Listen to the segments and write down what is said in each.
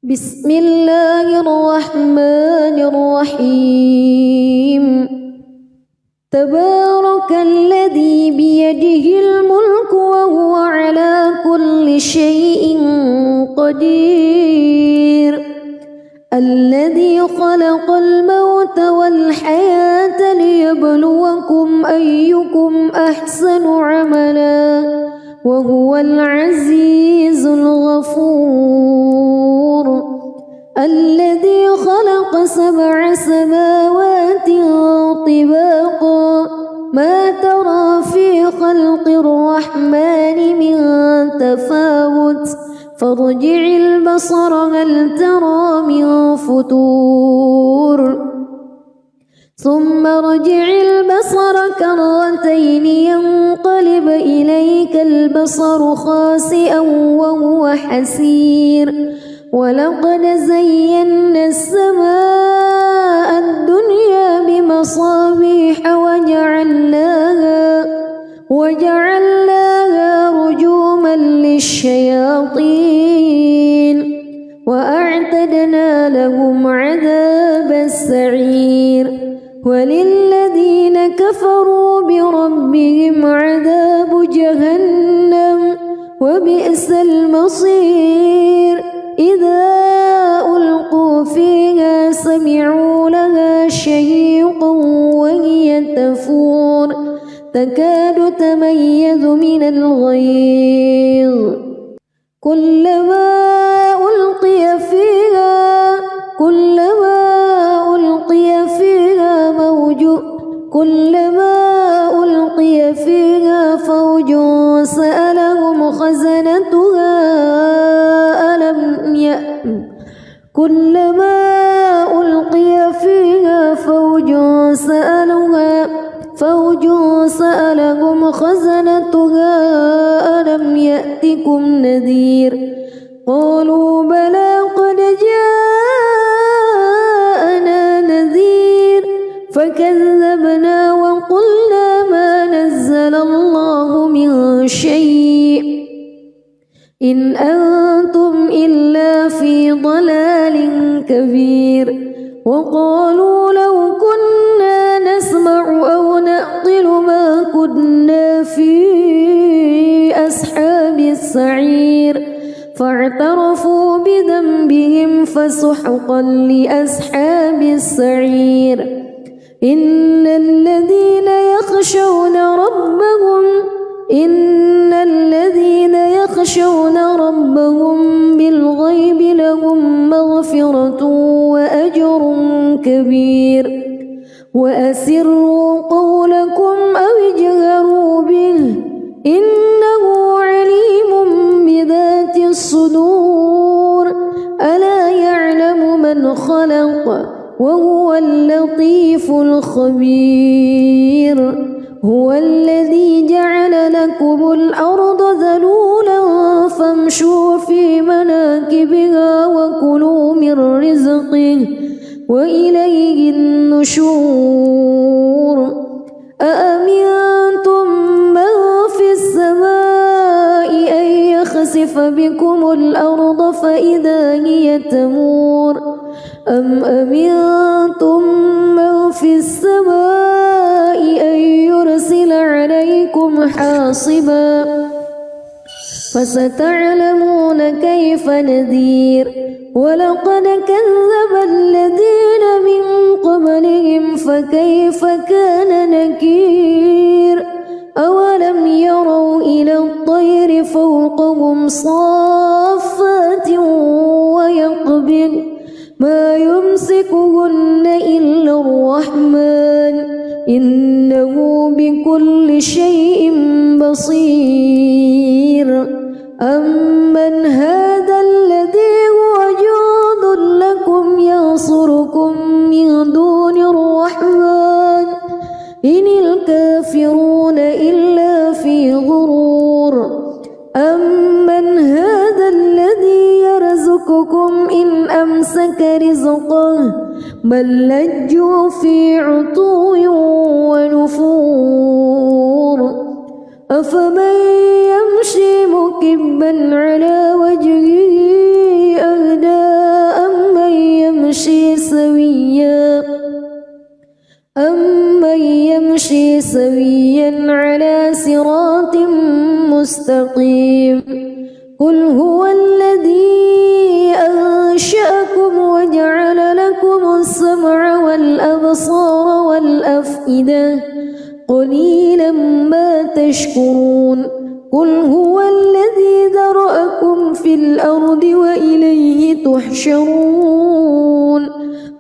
بسم الله الرحمن الرحيم تبارك الذي بيده الملك وهو على كل شيء قدير الذي خلق الموت والحياة ليبلوكم أيكم أحسن عملا وهو العزيز الغفور الذي خلق 7 سماوات طباقا ما ترى في خلق الرحمن من تفاوت فارجع البصر هل ترى من فتور ثم ارجع البصر كرتين ينقلب إليك البصر خاسئا وهو حسير ولقد زينا السماء الدنيا بمصابيح وجعلناها رجوما للشياطين وأعتدنا لهم عذاب السعير وللذين كفروا بربهم عذاب جهنم وبئس المصير إذا ألقوا فيها سمعوا لها شهيقا وهي تفور تكاد تميز من الغيظ كلما ألقي فيها فوج سألهم خزنتها ألم يأتكم نذير قالوا بلى قد جاءنا نذير فكذبنا وقلنا ما نزل الله من شيء إن أنتم إلا في ضلال كبير وقالوا لو كنا نسمع أو نعقل ما كنا في أصحاب السعير فاعترفوا بذنبهم فسحقا لأصحاب السعير إن الذين يخشون ربهم بالغيب لهم مغفرة وأجر كبير وأسروا قولكم أو اجهروا به إنه عليم بذات الصدور ألا يعلم من خلق وهو اللطيف الخبير هو الذي جعل لكم الأرض ذلولا فامشوا في مناكبها وكلوا من رزقه وإليه النشور أأمنتم من في السماء أن يخسف بكم الأرض فإذا هي تمور أم أمنتم من في السماء أن يرسل عليكم حاصبا فستعلمون كيف نذير ولقد كذب الذين من قبلهم فكيف كان نكير أولم يروا إلى الطير فوقهم صافات ويقبض ما يمسكهن إلا الرحمن إنه بكل شيء بصير أمن هذا الذي هو جند لكم ينصركم من دون الرحمن إن الكافرون إلا في غرور أمن هذا الذي يرزقكم إن أمسك رزقه بل لجوا في عتو ونفور أفمن يمشي مكبا على وجهه أهدى سويا على صراط مستقيم قل هو الذي أنشأكم وجعل لكم السمع والأبصار والأفئدة قليلا ما تشكرون قل هو الذي ذرأكم في الأرض وإليه تحشرون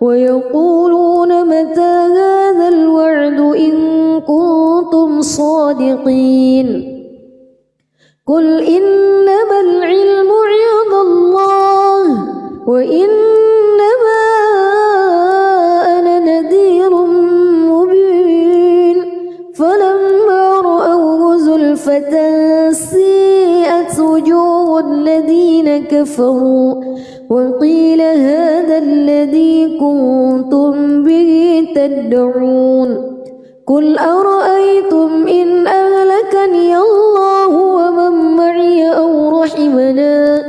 ويقولون متى هذا الوعد إن كنتم صادقين قل إنما العلم عند الله وإنما أنا نذير مبين فلما رأوه زلفة سيئت وجوه الذين كفروا وقيل هذا الذي كنتم به تدعون قل أرأيتم إن أهلكني الله ومن معي أو رحمنا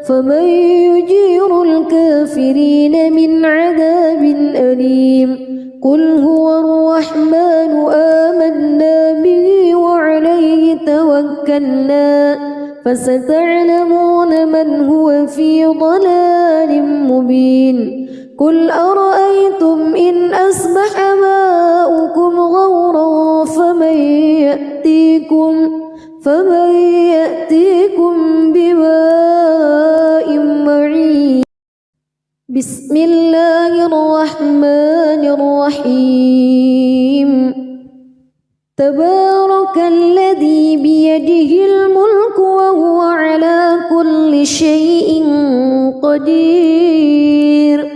فمن يجير الكافرين من عذاب أليم قل هو الرحمن آمنا به وعليه توكلنا فستعلمون من هو في ضلال مبين قل أرأيتم إن أصبح ماؤكم غورا فمن يأتيكم بماء معين بسم الله الرحمن الرحيم تبارك الذي بيده الملك وهو على كل شيء قدير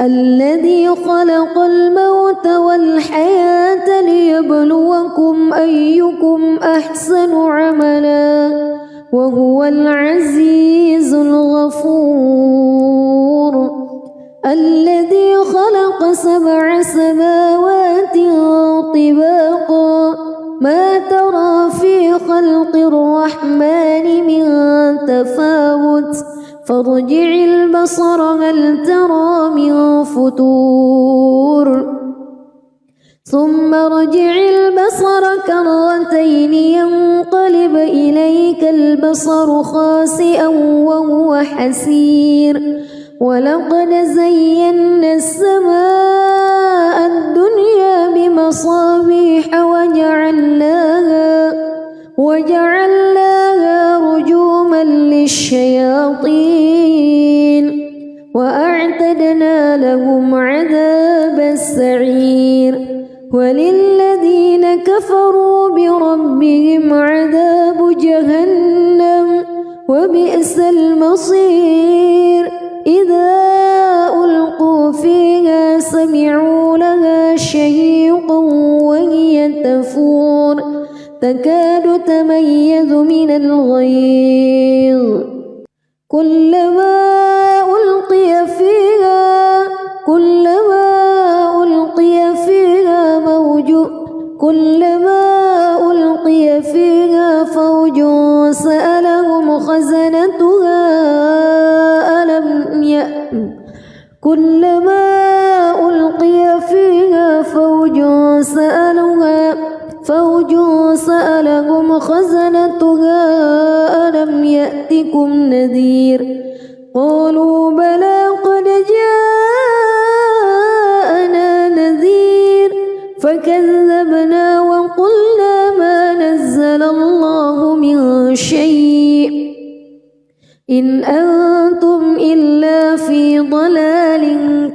الذي خلق الموت والحياة ليبلوكم أيكم أحسن عملا وهو العزيز الغفور الذي خلق 7 سماوات طباقا ما ترى في خلق الرحمن من تفاوت فارجع البصر هل ترى من فتور ثم ارجع البصر كرتين ينقلب إليك البصر خاسئا وهو حسير ولقد زينا السماء الدنيا بمصابيح وجعلناها رجوما للشياطين وأعتدنا لهم عذاب السعير وللذين كفروا بربهم عذاب جهنم وبئس المصير إذا ألقوا فيها سمعوا لها شهيقا وهي تفور تكاد تميز من الغيظ كلما ألقي فيها فوج سألهم خزنتها كلما ألقي فيها فوج سألهم خزنتها ألم يأتكم نذير قالوا بلى قد جاءنا نذير فكذبنا وقلنا ما نزل الله من شيء إن أنتم إلا في ضلال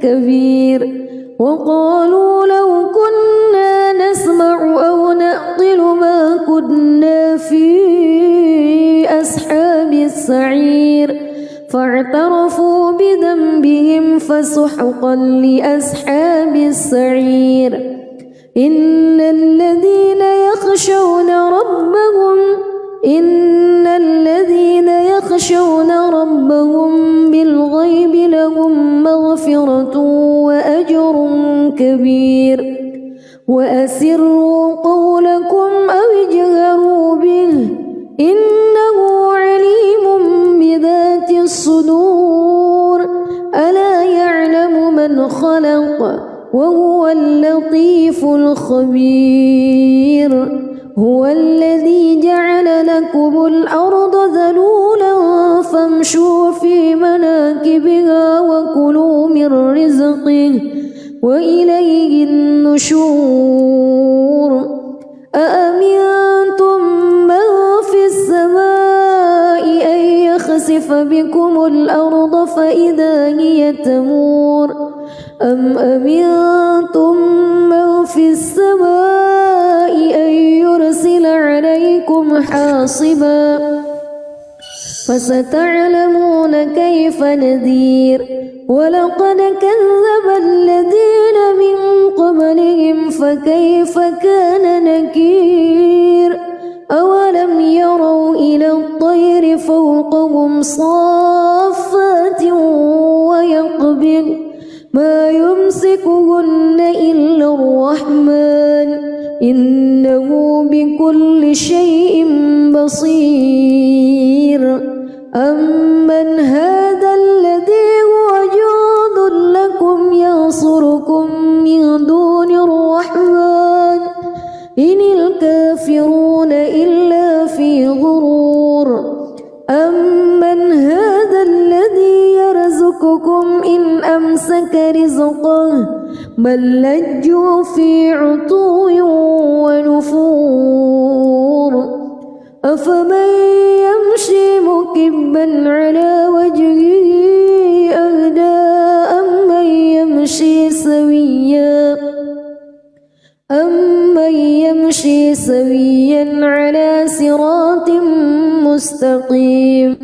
كبير وقالوا لو كنا نسمع أو نعقل ما كنا في أصحاب السعير فاعترفوا بذنبهم فسحقا لأصحاب السعير إن الذين يخشون ربهم بالغيب لهم مغفرة وأجر كبير وأسروا قولكم أو اجهروا به إنه عليم بذات الصدور ألا يعلم من خلق وهو اللطيف الخبير هو الذي جعل لكم الأرض ذلولا فامشوا في مناكبها وكلوا من رزقه وإليه النشور أأمنتم من في السماء أن يخسف بكم الأرض فإذا هي تمور أم أمنتم من في السماء أن يرسل عليكم حاصبا فستعلمون كيف نذير ولقد كذب الذين من قبلهم فكيف كان نكير أولم يروا إلى الطير فوقهم صافات ويقبض ما يمسكهن إلا الرحمن إنه بكل شيء بصير أمن هذا الذي هو جند لكم ينصركم من دون الرحمن إن الكافرون إلا في غرور أمن هذا الذي يرزقكم إن أمسك رزقه بل لجوا في عتو ونفور أفمن يمشي مكبا على وجهه أهدى أمن يمشي سويا على صراط مستقيم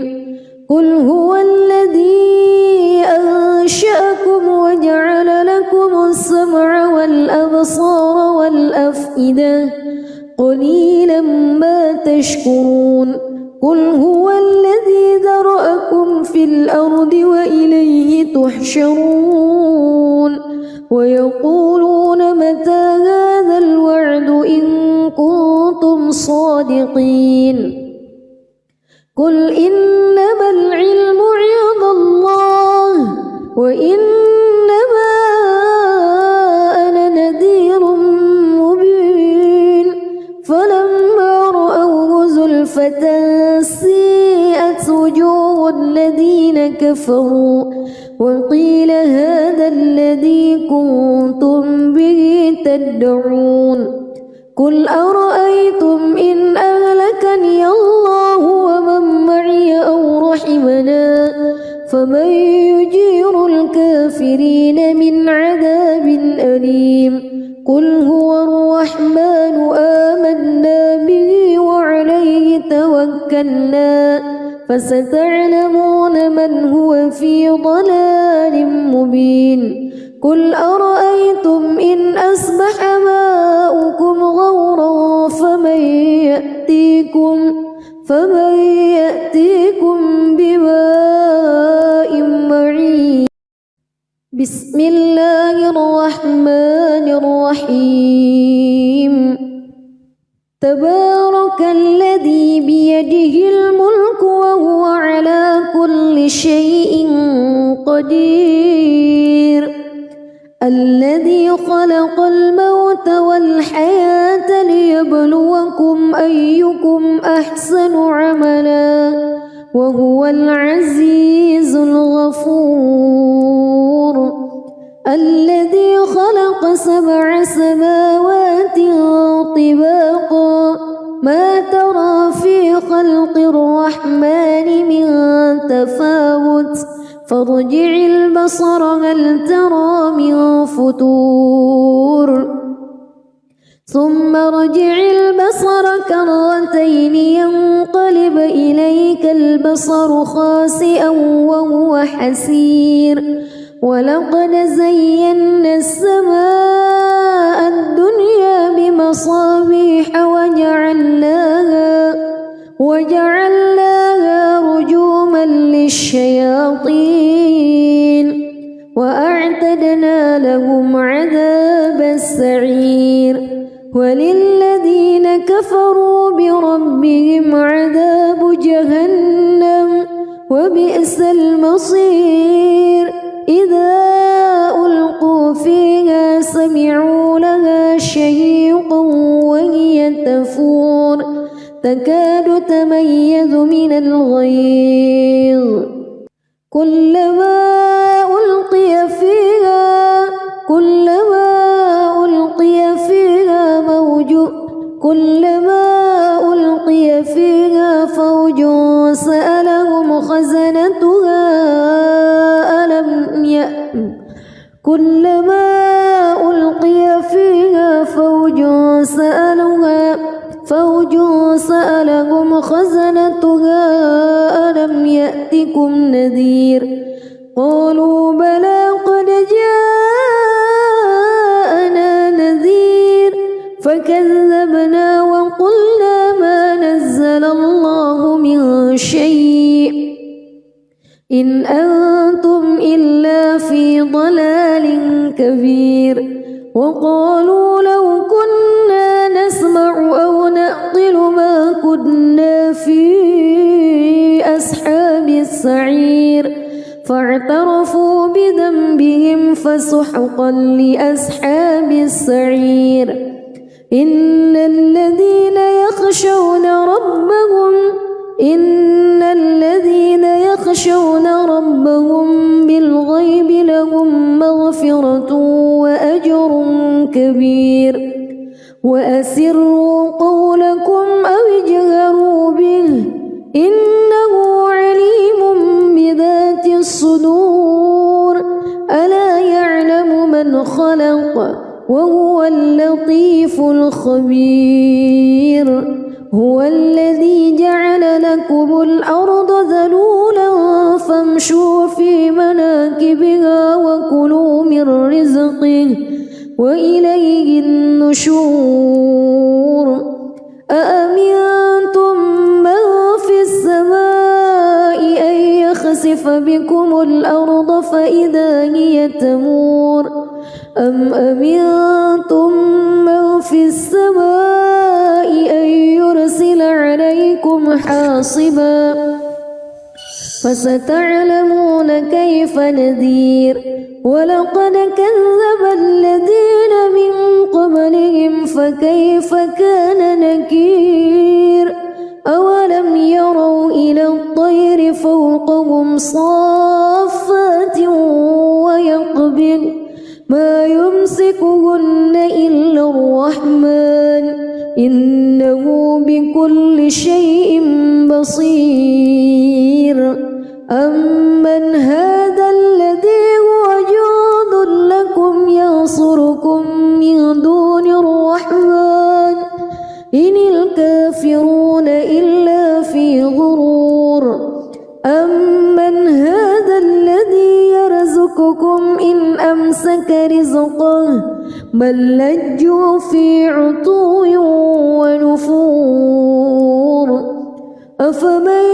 قل هو الذي أنشأكم وجعل لكم السمع والأبصار والأفئدة قليلا ما تشكرون قل هو الذي ذرأكم في الأرض وإليه تحشرون ويقولون متى هذا الوعد إن كنتم صادقين قل إنما العلم عند الله وإنما أنا نذير مبين فلما رأوه زلفة سيئت وجوه الذين كفروا وقيل هذا الذي كنتم به تدعون قل أرأيتم إن أهلكني الله ومن معي أو رحمنا فمن يجير الكافرين من عذاب أليم قل هو الرحمن آمنا به وعليه توكلنا فستعلمون من هو في ضلال مبين قل أرأيتم إن أصبح ماؤكم غورا فمن يأتيكم بماء معين بسم الله الرحمن الرحيم تبارك الذي بيده الملك وهو على كل شيء قدير الذي خلق الموت والحياة ليبلوكم أيكم أحسن عملا وهو العزيز الغفور الذي خلق 7 سماوات طباقا ما ترى في خلق الرحمن من تفاوت فارجع البصر هل ترى من فتور ثم ارجع البصر كرتين ينقلب إليك البصر خاسئا وهو حسير ولقد زينا السماء الدنيا بمصابيح وجعلناها رجوما للشياطين وأعتدنا لهم عذاب السعير وللذين كفروا بربهم عذاب جهنم وبئس المصير إذا ألقوا فيها تكاد تميز من الغيظ كلما ألقي فيها فوج سألهم خزنتها ألم يأتكم نذير قالوا بلى قد جاءنا نذير فكذبنا وقلنا ما نزل الله من شيء إن أنتم إلا في ضلال كبير وقالوا لو كنا نسمع أو نعقل ما كنا في أصحاب السعير فاعترفوا بذنبهم فسحقا لأصحاب السعير إن الذين يخشون ربهم بالغيب لهم مغفرة وأجر كبير وأسروا قولكم أو اجهروا به إنه عليم بذات الصدور ألا يعلم من خلق وهو اللطيف الخبير هو الذي جعل لكم الأرض ذلولا فامشوا في مناكبها وكلوا من رزقه وإليه النشور أأمنتم من في السماء أن يخسف بكم الأرض فإذا هي تمور أم أمنتم من في السماء أن يرسل عليكم حاصبا فستعلمون كيف نذير ولقد كذب الذين من قبلهم فكيف كان نكير أولم يروا إلى الطير فوقهم صافات ويقبض ما يمسكهن إلا الرحمن إنه بكل شيء بصير أمن هذا الذي هو جند لكم ينصركم من دون الرحمن إن الكافرون إلا في غرور أمن هذا الذي يرزقكم إن أمسك رزقه بل لجوا في عتو ونفور أفمن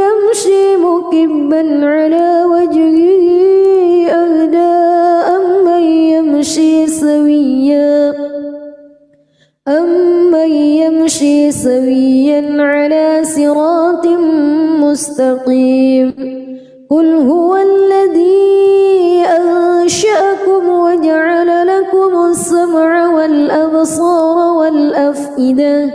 يمشي مكبا على وجهه أهدى أمن يمشي سويا على صراط مستقيم قل هو الذي أنشأكم وجعل لكم السمع والأبصار والأفئدة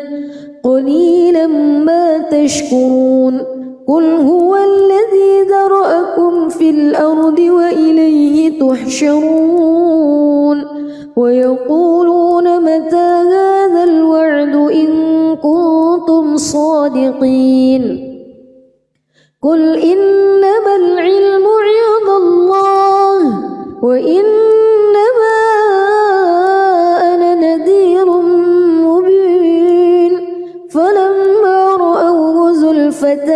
قليلا ما تشكرون قل هو الذي ذرأكم في الأرض وإليه تحشرون ويقولون متى هذا الوعد إن كنتم صادقين قل إنما العلم عند الله وإنما أنا نذير مبين فلما رأوه زلفة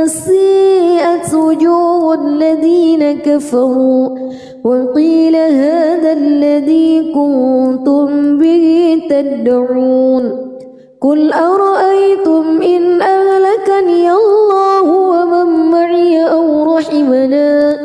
سيئت وجوه الذين كفروا وقيل هذا الذي كنتم به تدعون قل أرأيتم إن أهلكني الله ومن معي أو رحمنا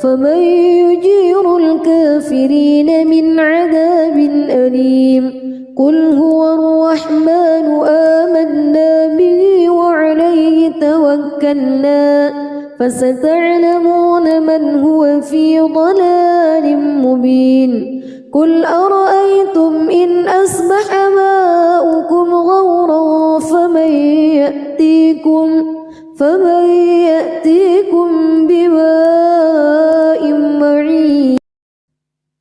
فمن يجير الكافرين من عذاب أليم قل هو الرحمن آمنا به وعليه توكلنا فستعلمون من هو في ضلال مبين قل أرأيتم إن أصبح ماؤكم غورا فمن يأتيكم بماء معين.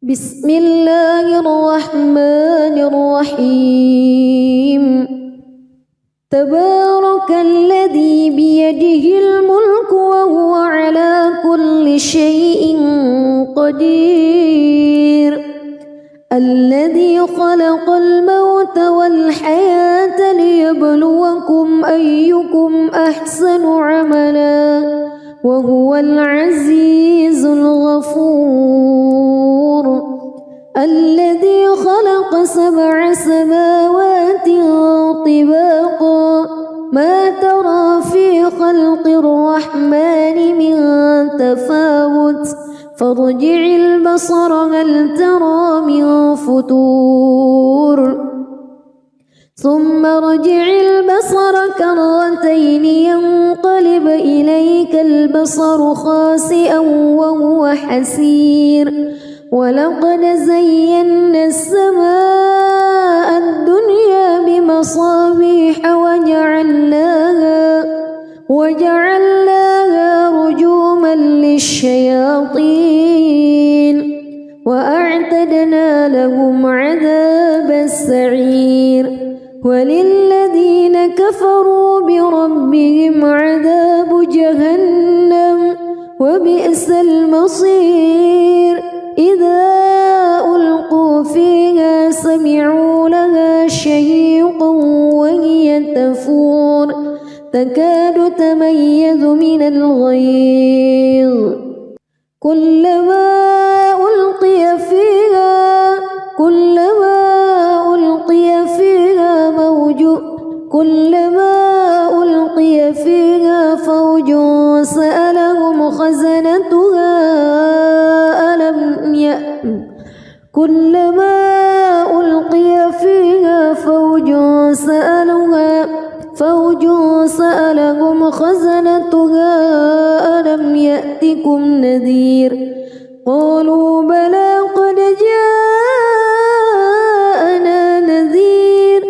بسم الله الرحمن الرحيم. تبارك الذي بيده الملك وهو على كل شيء قدير. الذي خلق الموت والحياة ليبلوكم أيكم أحسن عملا وهو العزيز الغفور. الذي خلق 7 سماوات طباقا ما ترى في خلق الرحمن من تفاوت فارجع البصر هل ترى من فتور ثم ارجع البصر كرتين ينقلب إليك البصر خاسئا وهو حسير. ولقد زينا السماء الدنيا بمصابيح وجعلناها رجوما للشياطين وأعتدنا لهم عذاب السعير. وللذين كفروا بربهم عذاب جهنم وبئس المصير. إذا ألقوا فيها سمعوا لها شهيقا وهي تفور تكاد تميز من الغيظ. كلما ألقي فيها فوج سألهم خزنتها ألم يأتكم نذير. قالوا بلى قد جاءنا نذير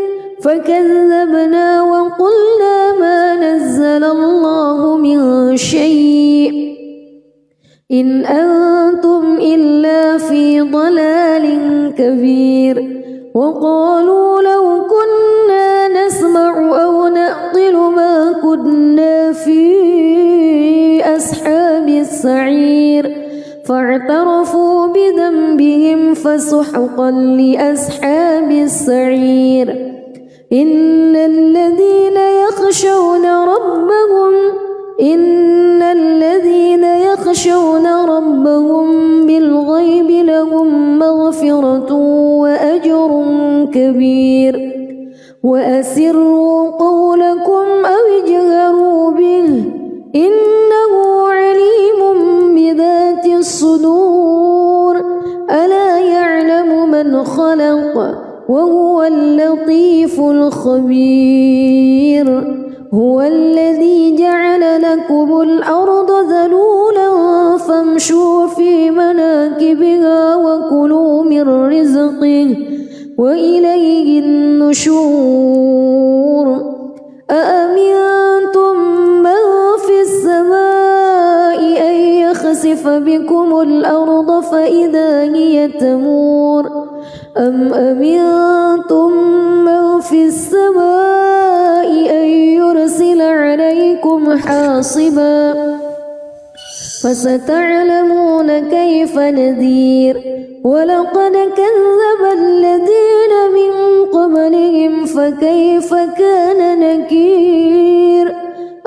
فكذبنا وقلنا ما نزل الله من شيء إن أنتم إلا في ضلال كبير. وقالوا لو كنا نسمع أو نعقل ما كنا في أصحاب السعير فاعترفوا بذنبهم فسحقا لأصحاب السعير. إن الذين يخشون ربهم بالغيب لهم مغفرة وأجر كبير. وأسروا قولكم أو اجهروا به إنه عليم بذات الصدور. ألا يعلم من خلق وهو اللطيف الخبير. هو الذي جعل لكم الأرض ذلولا فامشوا في مناكبها وكلوا من رزقه وإليه النشور. أأمنتم من في السماء أن يخسف بكم الأرض فإذا هي تمور أم أمنتم من في السماء أن يرسل عليكم حاصبا فستعلمون كيف نذير. ولقد كذب الذين من قبلهم فكيف كان نكير.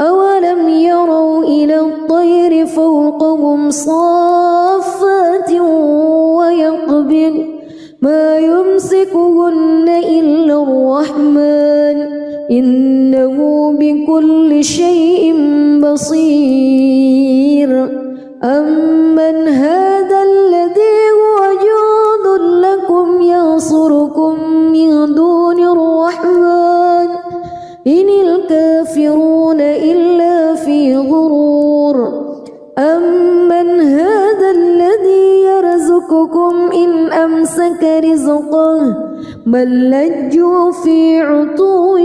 أولم يروا إلى الطير فوقهم صافات ويقبض ما يمسكهن إلا الرحمن إنه بكل شيء بصير. أمن هذا الذي هو جند لكم ينصركم من دون الرحمن إن الكافرون إلا في غرور. أمن هذا الذي يرزقكم إن أمسك رزقه بل لجوا في عتو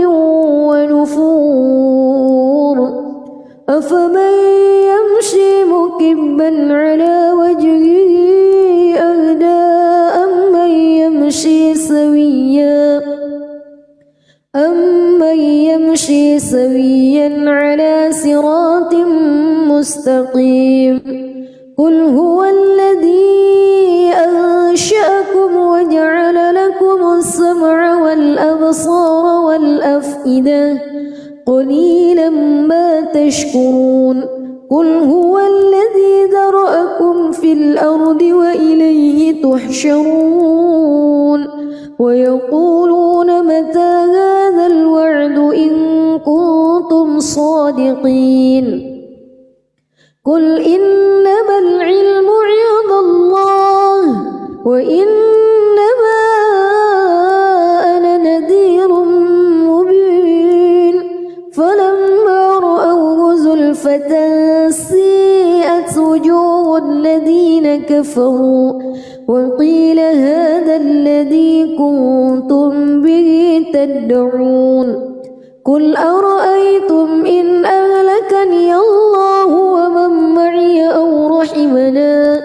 ونفور أفمن يمشي مكبا على وجهه أهدى أمن يمشي سويا على صراط مستقيم قل هو الذي أنشأكم وجعل لكم السمع والأبصار والأفئدة قليلا ما تشكرون قل هو الذي ذرأكم في الأرض وإليه تحشرون ويقولون متى هذا الوعد إن كنتم صادقين قل إنما العلم عند الله وإنما أنا نذير مبين فلما رأوه زلفة سيئت وجوه الذين كفروا وقيل هذا الذي كنتم به تدعون قل أرأيتم إن أهلكني الله ومن معي أو رحمنا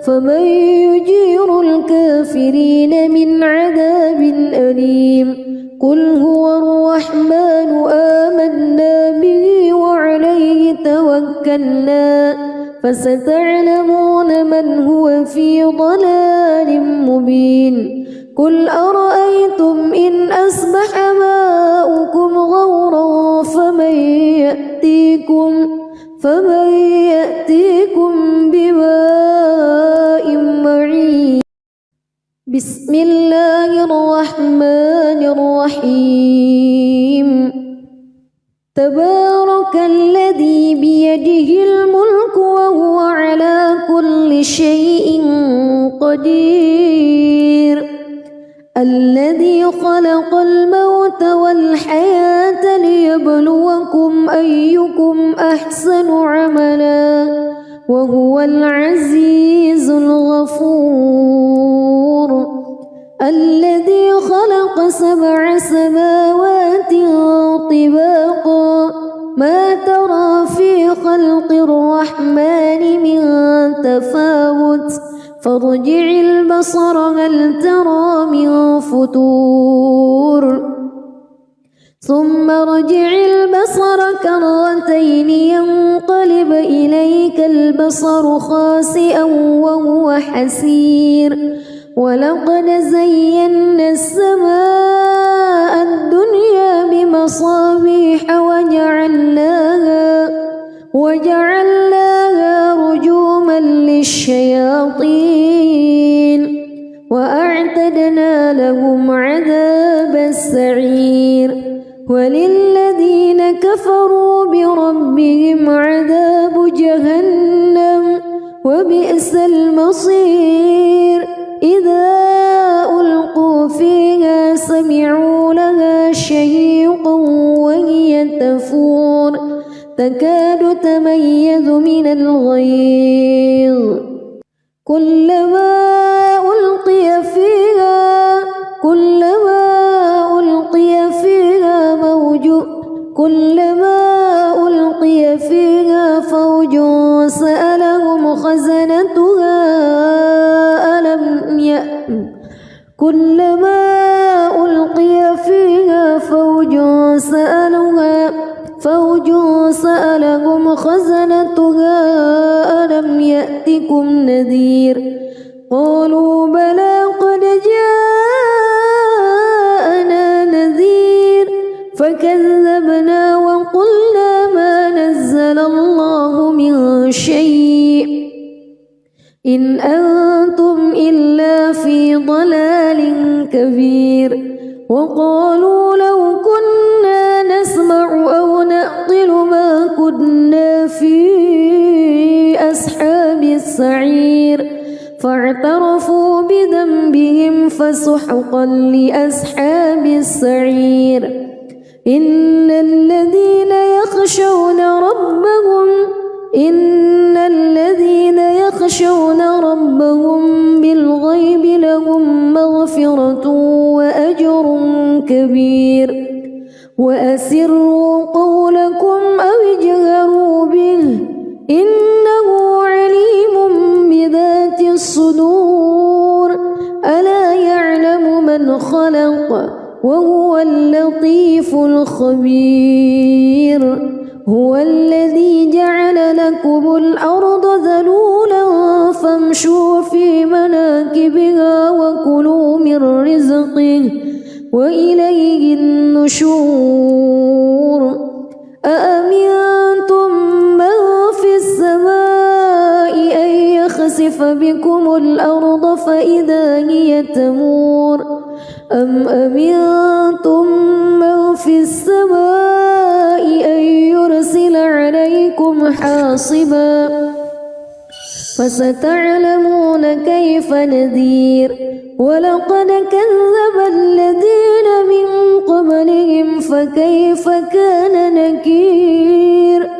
فمن يجير الكافرين من عذاب أليم قل هو الرحمن آمنا به وعليه توكلنا فستعلمون من هو في ضلال مبين قل أرأيتم إن أصبح ماؤكم غورا فمن يأتيكم بماء معين بسم الله الرحمن الرحيم تبارك الذي بيده الملك وهو على كل شيء قدير الذي خلق الموت والحياة ليبلوكم أيكم أحسن عملا وهو العزيز الغفور الذي خلق 7 سماوات طباقا ما ترى في خلق الرحمن من تفاوت فارجع البصر هل ترى من فتور ثم ارجع البصر كرتين ينقلب إليك البصر خاسئا وهو حسير ولقد زينا السماء الدنيا بمصابيح وجعلناها رجوما للشياطين وأعتدنا لهم عذاب السعير وللذين كفروا بربهم عذاب جهنم وبئس المصير إذا ألقوا فيها سمعوا لها شهيقا وهي تفور تكاد تميز من الغيظ كلما ألقي فيها فوج سألهم خزنتها ألم يأتكم نذير قالوا بلى قد جاءنا نذير فكذبنا وقلنا ما نزل الله من شيء إن أنتم إلا في ضلال كبير وقالوا لو كنا نسمع أو نعقل ما كنا في أصحاب السعير فاعترفوا بذنبهم فسحقا لأصحاب السعير إن الذين يخشون ربهم بالغيب لهم كبير وأسروا قولكم أو اجهروا به إنه عليم بذات الصدور ألا يعلم من خلق وهو اللطيف الخبير هو الذي جعل لكم الأرض ذلولا فامشوا في مناكبها وكلوا من رزقه وإليه النشور أأمنتم من في السماء أن يخسف بكم الأرض فإذا هي تمور أم أمنتم من في السماء أن يرسل عليكم حاصبا فستعلمون كيف نذير ولقد كذب الذين من قبلهم فكيف كان نكير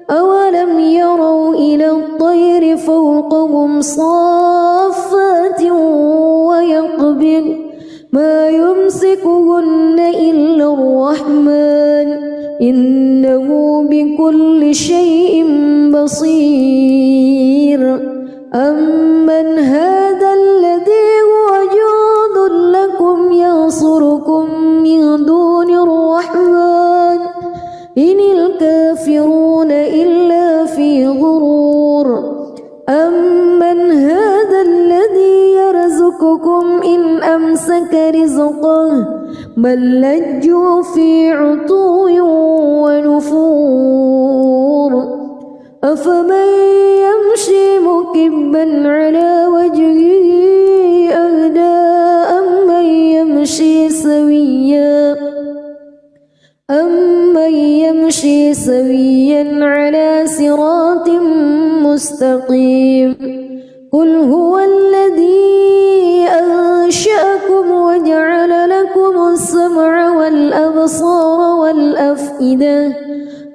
أولم يروا إلى الطير فوقهم صافات ويقبض ما يمسكهن إلا الرحمن إنه بكل شيء بصير أمن هذا الذي هو جند لكم ينصركم من دون الرحمن إن الكافرون إلا في غرور أمن هذا الذي يرزقكم إن أمسك رزقه بل لجوا في عتو ونفور أفمن يمشي مكبا على وجهه أهدى أمن يمشي سويا على صراط مستقيم قل هو الذي أنشأكم وجعل لكم السمع والأبصار والأفئدة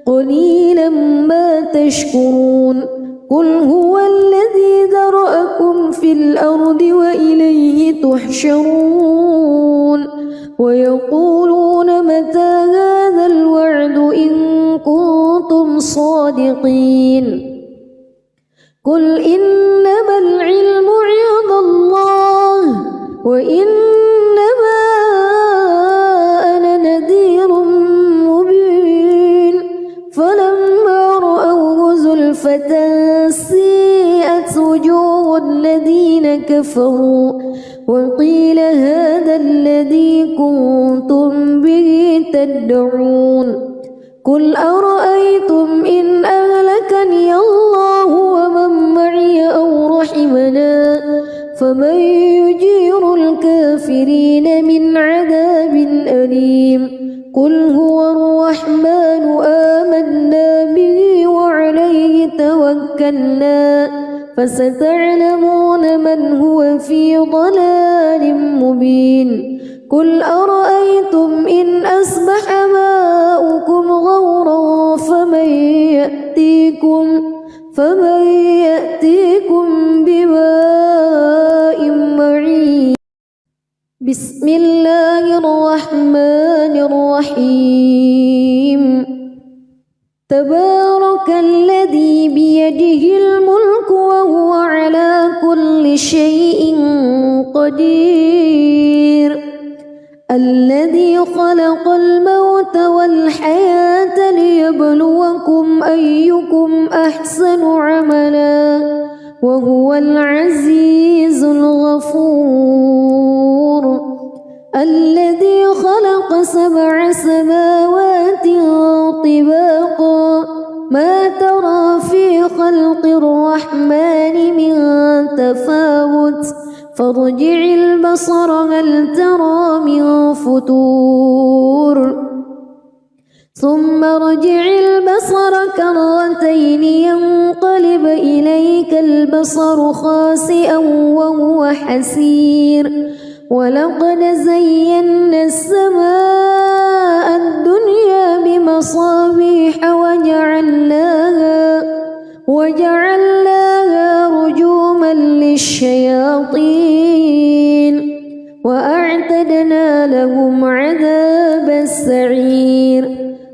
قليلا ما تشكرون قل هو الذي ذرأكم في الأرض وإليه تحشرون ويقولون متى هذا الوعد إن كنتم صادقين قل إنما العلم عند الله وإنما أنا نذير مبين فلما رأوه زلفة سيئت وجوه الذين كفروا وقيل هذا الذي كنتم به تدعون قل أرأيتم إن أهلكني الله ومن معي أو رحمنا فمن يجير الكافرين من عذاب أليم قل هو الرحمن آمنا به وعليه توكلنا فستعلمون من هو في ضلال مبين قل أرأيتم إن أصبح ماؤكم غورا فمن يأتيكم بماء معين بسم الله الرحمن الرحيم تبارك الذي بيده الملك وهو على كل شيء قدير الذي خلق الموت والحياة ليبلوكم أيكم أحسن عملا وهو العزيز الغفور الذي خلق 7 سماوات طباقا ما ترى في خلق الرحمن من تفاوت فارجع البصر هل ترى من فتور ثم ارجع البصر كرتين ينقلب إليك البصر خاسئا وهو حسير ولقد زينا السماء الدنيا بمصابيح وجعلناها رجوما للشياطين وأعتدنا لأعتدنا لهم عذاب السعير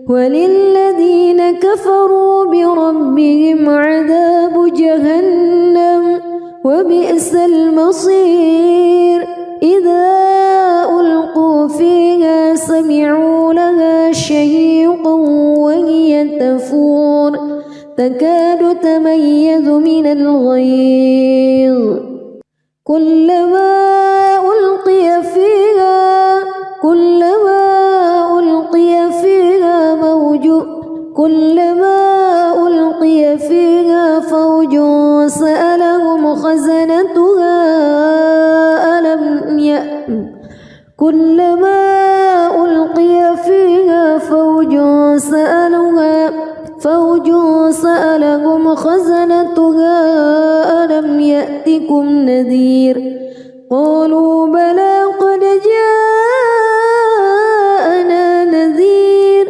وللذين كفروا بربهم عذاب جهنم وبئس المصير إذا ألقوا فيها سمعوا لها شهيقا وهي تفور تكاد تميز من الغيظ كلما ألقي فيها فوج سألهم خزنتها ألم يأتكم نذير قالوا بلى قد جاءنا نذير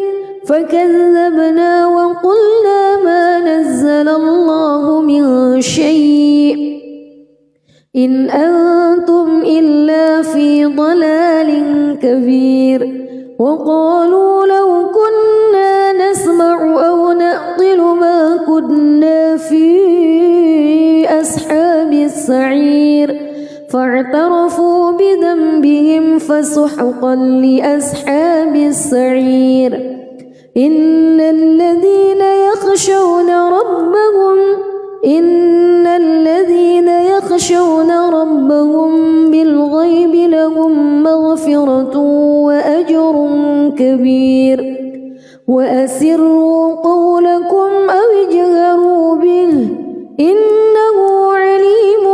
فكذبنا وقلنا ما نزل الله من شيء إن أنتم إلا في ضلال كبير وقالوا لو كنا نسمع أو نعقل ما كنا في أصحاب السعير فاعترفوا بذنبهم فسحقا لأصحاب السعير إن الذين يخشون ربهم بالغيب لهم مغفرة وأجر كبير وأسروا قولكم أو اجهروا به إنه عليم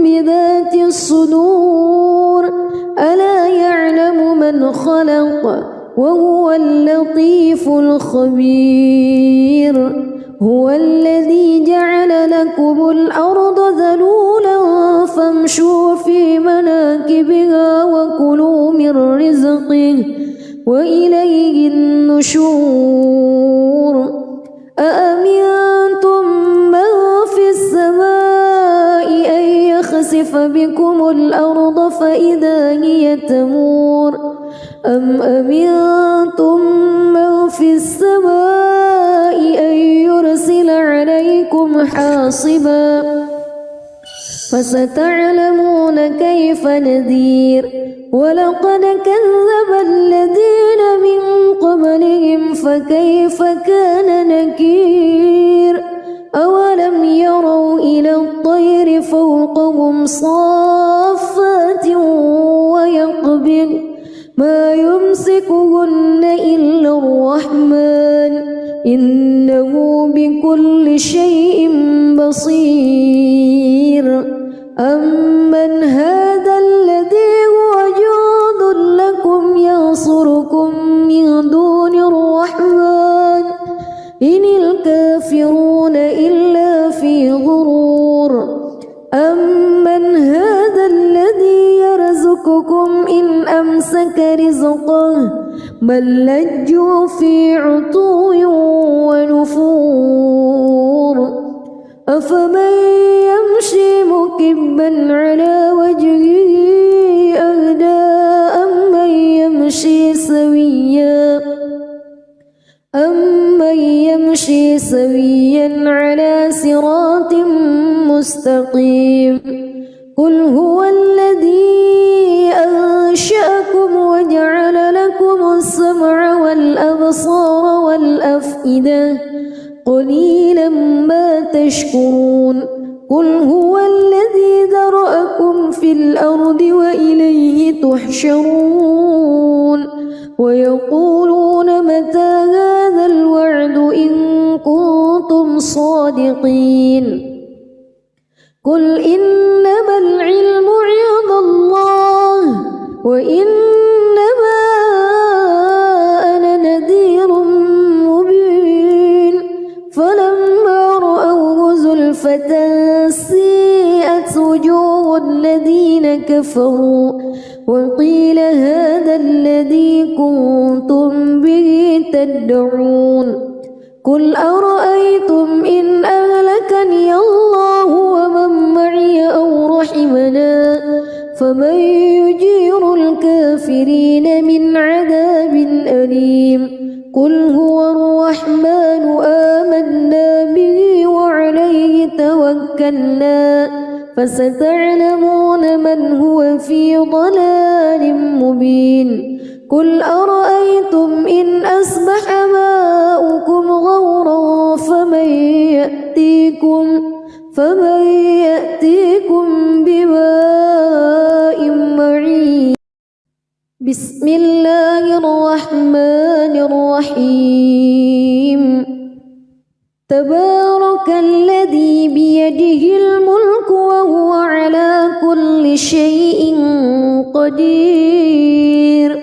بذات الصدور ألا يعلم من خلق وهو اللطيف الخبير هو الذي جعل لكم الأرض ذلولا فامشوا في مناكبها وكلوا من رزقه وإليه النشور أأمنتم من في السماء أن يخسف بكم الأرض فإذا هي تمور أم أمنتم من في السماء أن يرسل عليكم حاصبا فستعلمون كيف نذير ولقد كذب الذين من قبلهم فكيف كان نكير أولم يروا إلى الطير فوقهم صافات ويقبض ما يمسكهن إلا الرحمن إنه بكل شيء بصير أمن هذا الذي هو جند لكم ينصركم من دون الرحمن إن الكافرون إلا في غرور أمن هذا الذي يرزقكم إن أمسك رزقه بل لجوا في عتو ونفور أفمن يمشي مكبا على وجهه أهدى أمن يمشي سويا على صراط مستقيم قل هو الذي أنشأكم وجعل لكم السمع والأبصار والأفئدة قليلا ما تشكرون قل هو الذي ذرأكم في الأرض وإليه تحشرون ويقولون متى هذا الوعد إن كنتم صادقين قل إنما العلم عند الله وإنما أنا نذير مبين فلما رأوه زلفة سيئت وجوه الذين كفروا وقيل هذا الذي كنتم به تدعون قل أرأيتم إن أهلكني الله ومن معي أو رحمنا فمن يجير الكافرين الكافرين من عذاب أليم قل هو الرحمن آمنا به وعليه توكلنا فستعلمون من هو في ضلال مبين قل أرأيتم إن أصبح ماؤكم غورا فمن يأتيكم بماء معين بسم الله الرحمن الرحيم تبارك الذي بيده الملك وهو على كل شيء قدير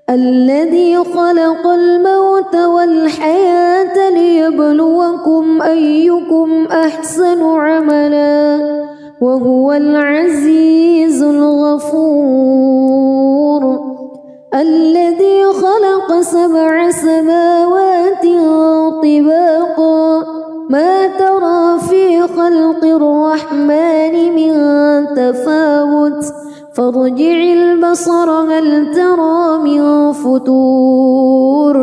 الذي خلق الموت والحياة ليبلوكم أيكم أحسن عملا وهو العزيز الغفور الذي خلق 7 سماوات طباقا ما ترى في خلق الرحمن من تفاوت فارجع البصر هل ترى من فتور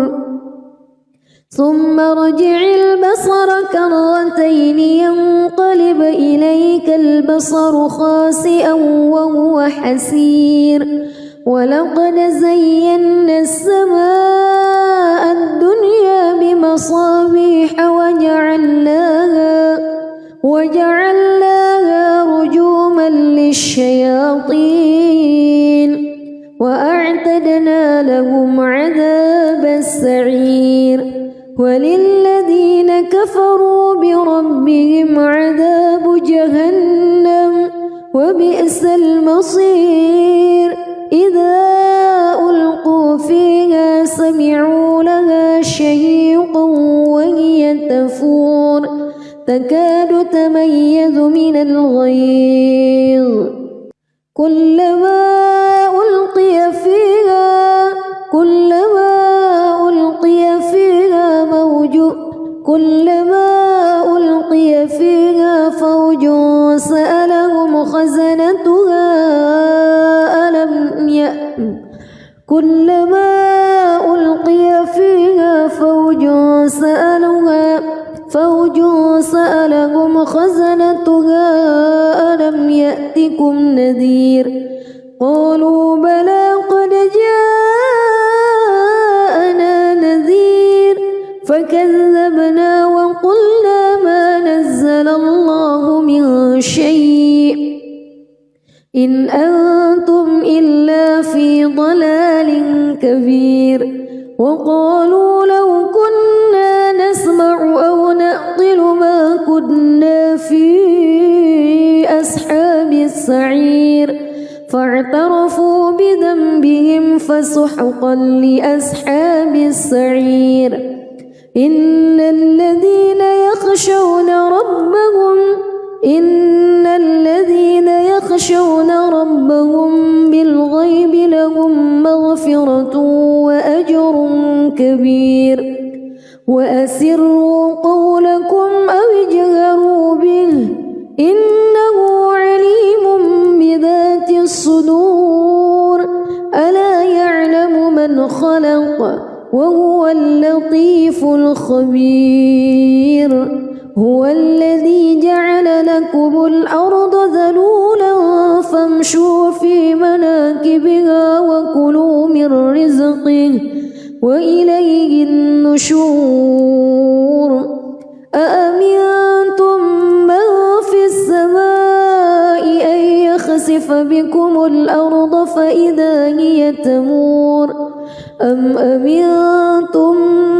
ثم ارجع البصر كرتين ينقلب إليك البصر خاسئا وهو حسير ولقد زينا السماء الدنيا بمصابيح وجعلناها رجوما للشياطين وأعتدنا لهم عذاب السعير وللذين كفروا بربهم عذاب جهنم وبئس المصير إذا ألقوا فيها سمعوا لها شهيقا وهي تفور تكاد تميز من الغيظ كلما ألقي فيها فوج سألهم خزنتها ألم يأتكم نذير قالوا بلى قد جاءنا نذير فكذبنا وقلنا ما نزل الله من شيء إن أنتم إلا في ضلال كبير وقالوا لو كنا نسمع أو نعقل ما كنا في أصحاب السعير فاعترفوا بذنبهم فسحقا لأصحاب السعير إن الذين يخشون ربهم بالغيب لهم مغفرة وأجر كبير وأسروا قولكم أو اجهروا به إنه عليم بذات الصدور ألا يعلم من خلق وهو اللطيف الخبير هو الذي جعل لكم الأرض ذلولا فامشوا في مناكبها وكلوا من رزقه وإليه النشور أأمنتم من في السماء أن يخسف بكم الأرض فإذا هي تمور أم أمنتم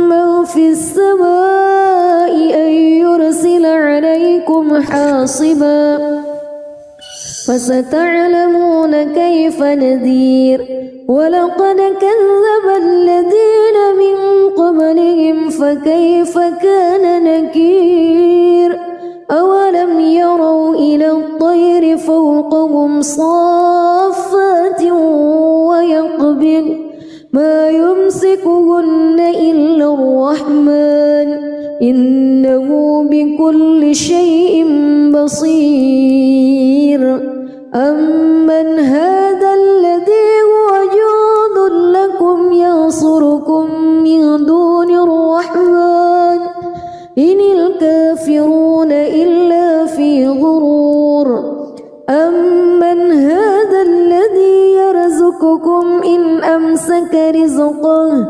من في السماء أن يرسل عليكم حاصبا فستعلمون كيف نذير ولقد كذب الذين من قبلهم فكيف كان نكير أولم يروا إلى الطير فوقهم صافات ويقبض ما يمسكهن إلا الرحمن إنه بكل شيء بصير أمن هذا الذي هو جند أمن هذا الذي يرزقكم إن أمسك رزقه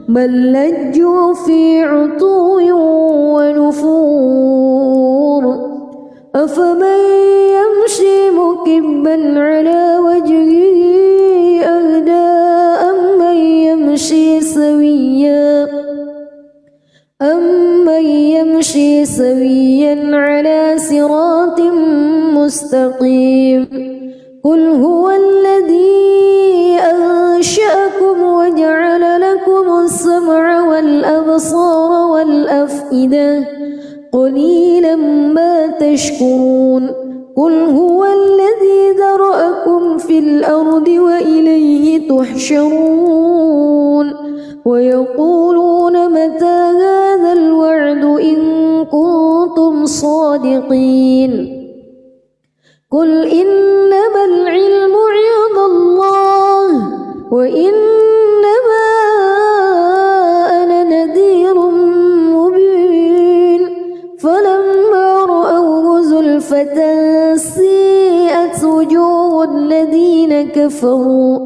بل لجوا في عتو ونفور أفمن يمشي مكبا على وجهه أهدى أمن يمشي سويا على صراط مستقيم قل هو الذي أنشأكم وجعل لكم السمع والأبصار والأفئدة قليلا ما تشكرون قل هو الذي ذرأكم في الأرض وإليه تحشرون ويقولون متى هذا الوعد إن كنتم صادقين قل إنما العلم عند الله وإنما أنا نذير مبين فلما رأوه زلفة سيئت وجوه الذين كفروا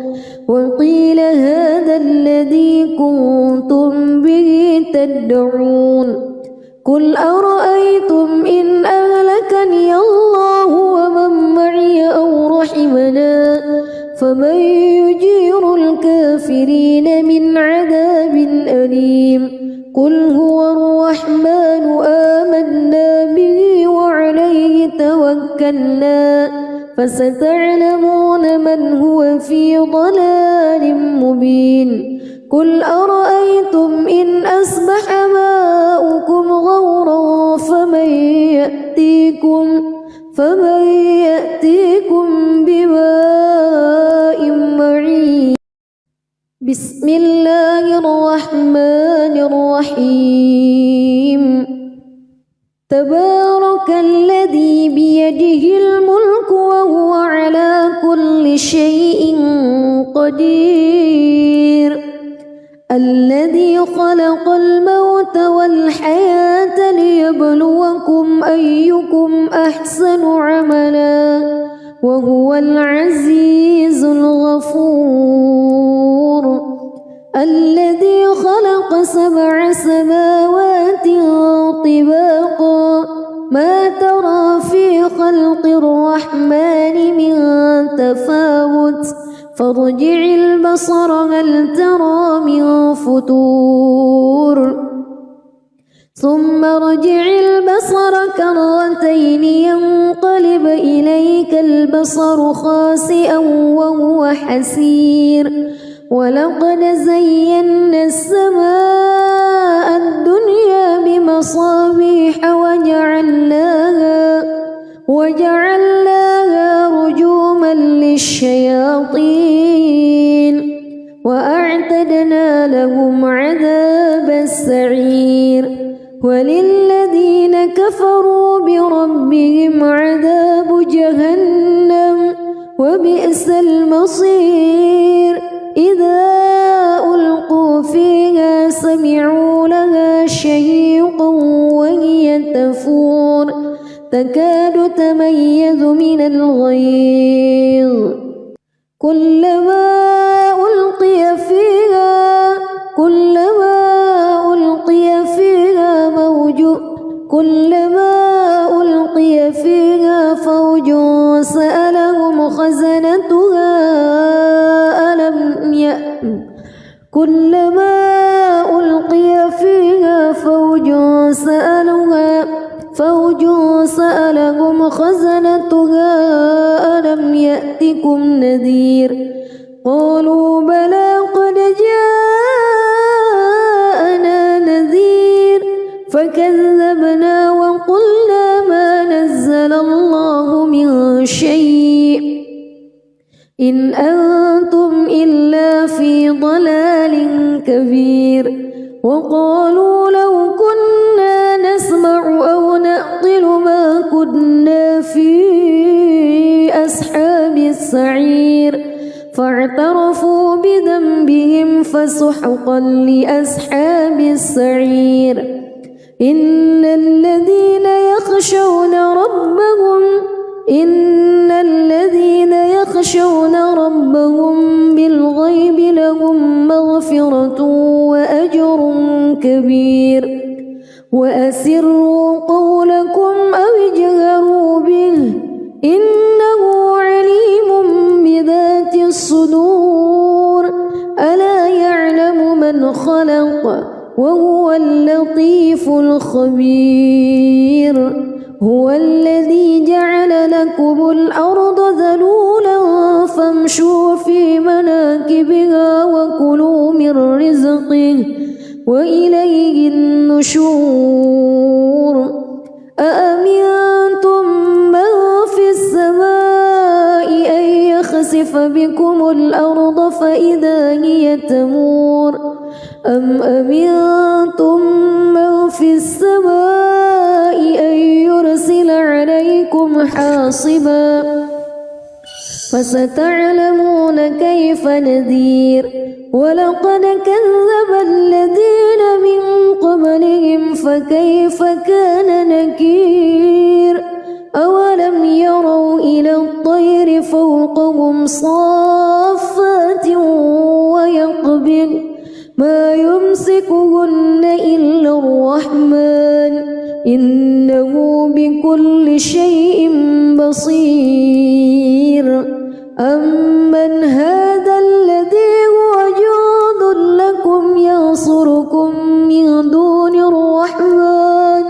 وقيل هذا الذي كنتم به تدعون قل أرأيتم إن أهلكني الله ومن معي أو رحمنا فمن يجير الكافرين من عذاب أليم قل هو الرحمن آمنا به وعليه توكلنا فستعلمون من هو في ضلال مبين قل أرأيتم إن أصبح ماؤكم غورا فمن يأتيكم بماء معين بسم الله الرحمن الرحيم تبارك الذي بيده الملك وهو على كل شيء قدير الذي خلق الموت والحياة ليبلوكم أيكم أحسن عملا وهو العزيز الغفور الذي خلق 7 سماوات طباقا ما ترى في خلق الرحمن من تفاوت فارجع البصر هل ترى من فتور ثم ارجع البصر كرتين ينقلب إليك البصر خاسئا وهو حسير ولقد زينا السماء الدنيا بمصابيح وجعلناها رجوما للشياطين وأعتدنا لهم عذاب السعير وللذين كفروا بربهم عذاب جهنم وبئس المصير إذا ألقوا فيها سمعوا لها شهيقا وهي تفور تكاد تميز من الغيظ كلما ألقي فيها فوج سألهم خزنتها ألم يأتكم نذير قالوا بلى قد جاءنا نذير فكذبنا وقلنا ما نزل الله من شيء إن أنتم إلا في ضلال كبير وقالوا لو كنا نسمع أو نعقل ما كنا في أصحاب السعير فاعترفوا بذنبهم فسحقا لأصحاب السعير إن الذين خبير هو الذي جعل لكم الأرض ذلولا فامشوا في مناكبها وكلوا من رزقه وإليه النشور أأمنتم من في السماء أن يخسف بكم الأرض فإذا هي تمور أم أمنتم من في السماء أن يرسل عليكم حاصبا فستعلمون كيف نذير ولقد كذب الذين من قبلهم فكيف كان نكير أولم يروا إلى الطير فوقهم صافات ويقبض ما يمسكهن إلا الرحمن إنه بكل شيء بصير أمن هذا الذي هو جند لكم ينصركم من دون الرحمن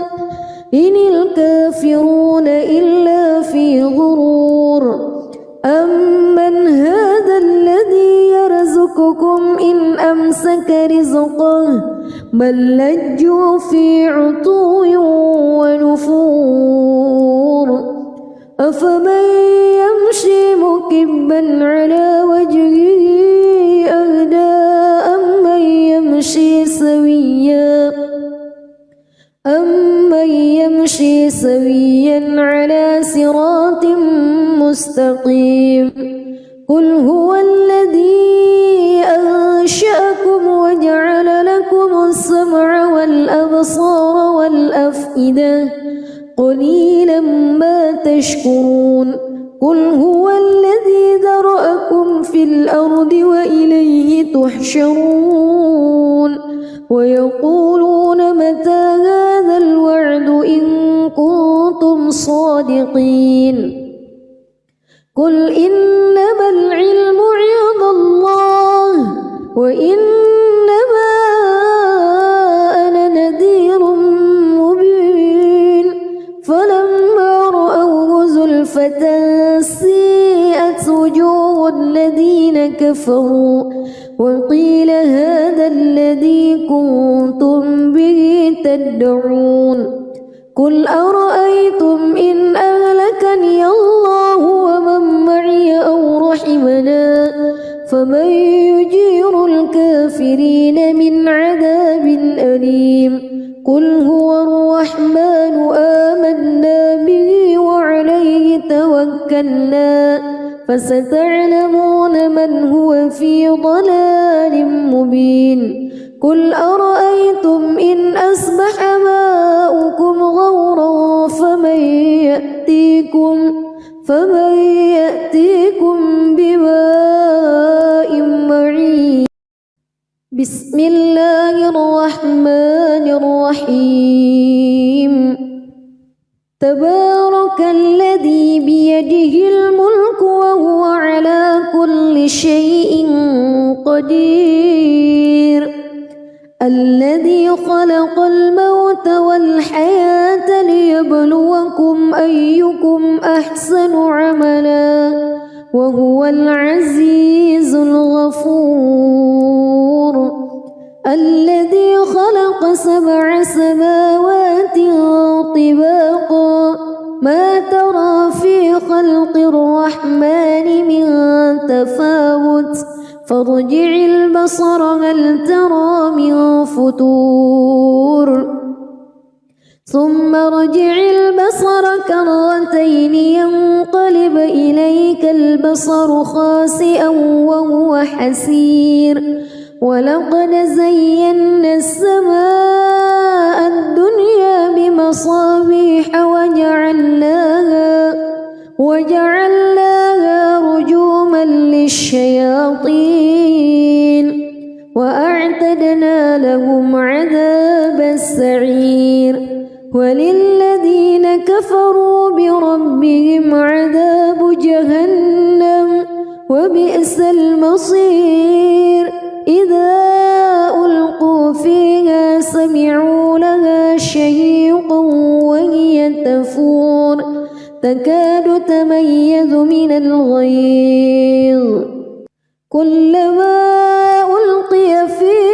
إن الكافرون إلا في غرور أمن هذا الذي يرزقكم إن أمسك رزقه بل لجوا في عتو ونفور أفمن يمشي مكبا على وجهه أهدى أمن يمشي سويا على صراط مستقيم قل هو الذي أنشأكم وجعل لكم السمع والأبصار والأفئدة قليلا ما تشكرون قل هو الذي ذرأكم في الأرض وإليه تحشرون ويقولون متى هذا الوعد إن كنتم صادقين قل إنما العلم عند الله وإنما أنا نذير مبين فلما رأوه زلفة سيئت وجوه الذين كفروا وقيل هذا الذي كنتم به تدعون قل أرأيتم إن أهلكني الله ومن معي أو رحمنا فمن يجير الكافرين من عذاب أليم قل هو الرحمن آمنا به وعليه توكلنا فستعلمون من هو في ضلال مبين قل أرأيتم إن أصبح ماؤكم غورا فمن يأتيكم بماء معين بسم الله الرحمن الرحيم تبارك الذي بيده الملك وهو على كل شيء قدير الذي خلق الموت والحياة ليبلوكم أيكم أحسن عملا وهو العزيز الغفور الذي خلق 7 سماوات طباقا ما ترى في خلق الرحمن من تفاوت فارجع البصر هل ترى من فتور ثم ارجع البصر كرتين ينقلب إليك البصر خاسئا وهو حسير ولقد زينا السماء الدنيا بمصابيح وجعلناها رجوما للشياطين وأعتدنا لهم عذاب السعير وللذين كفروا بربهم عذاب جهنم وبئس المصير إذا ألقوا فيها سمعوا لها شهيقا من الغيظ كلما ألقي فيها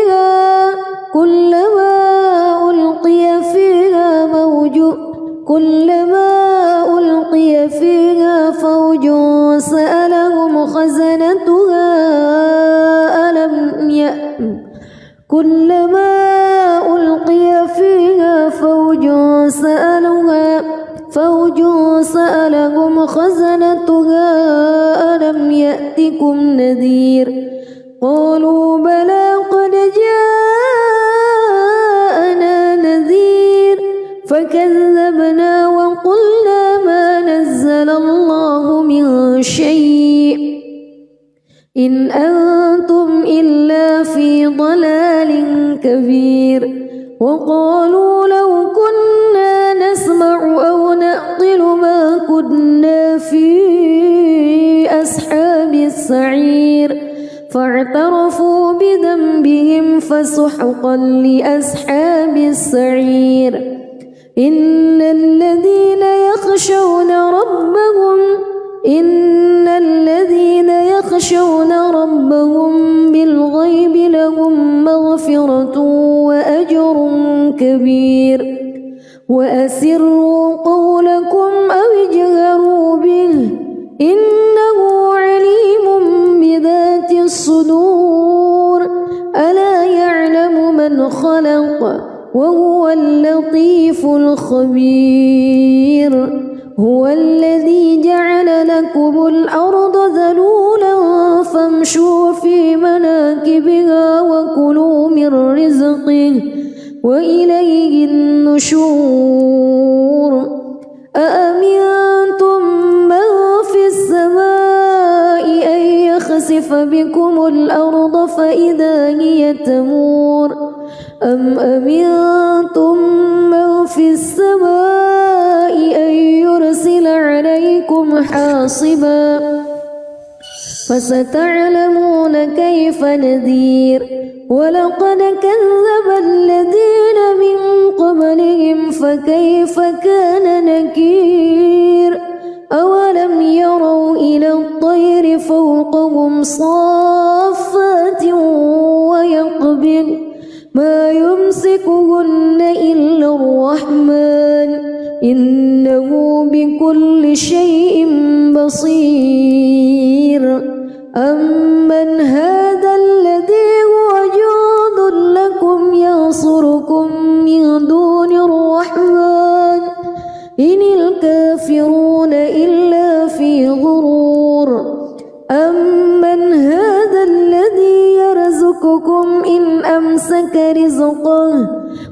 فوج سألهم خزنتها ألم يأتكم نذير قالوا بلى قد جاءنا نذير فكذبنا وقلنا ما نزل الله من شيء إن أنتم إلا في ضلال كبير وقالوا لو كنا نسمع أو نعقل ما كنا في أصحاب السعير فاعترفوا بذنبهم فسحقا لأصحاب السعير إن الذين يخشون ربهم بالغيب لهم مغفرة وأجر كبير وأسروا قولكم أو اجهروا به إنه عليم بذات الصدور ألا يعلم من خلق وهو اللطيف الخبير هو الذي جعل لكم الأرض ذلولا فامشوا في مناكبها وكلوا من رزقه وإليه النشور أأمنتم من في السماء أن يخسف بكم الأرض فإذا هي تمور أم أمنتم من في السماء أن يرسل عليكم حاصبا فستعلمون كيف نذير ولقد كذب الذين من قبلهم فكيف كان نكير أولم يروا إلى الطير فوقهم صافات ويقبض ما يمسكهن إلا الرحمن إنه بكل شيء بصير أمن هذا الذي هو جند لكم ينصركم من دون الرحمن إن الكافرون إلا في غرور أمن هذا الذي يرزقكم إن أمسك رزقه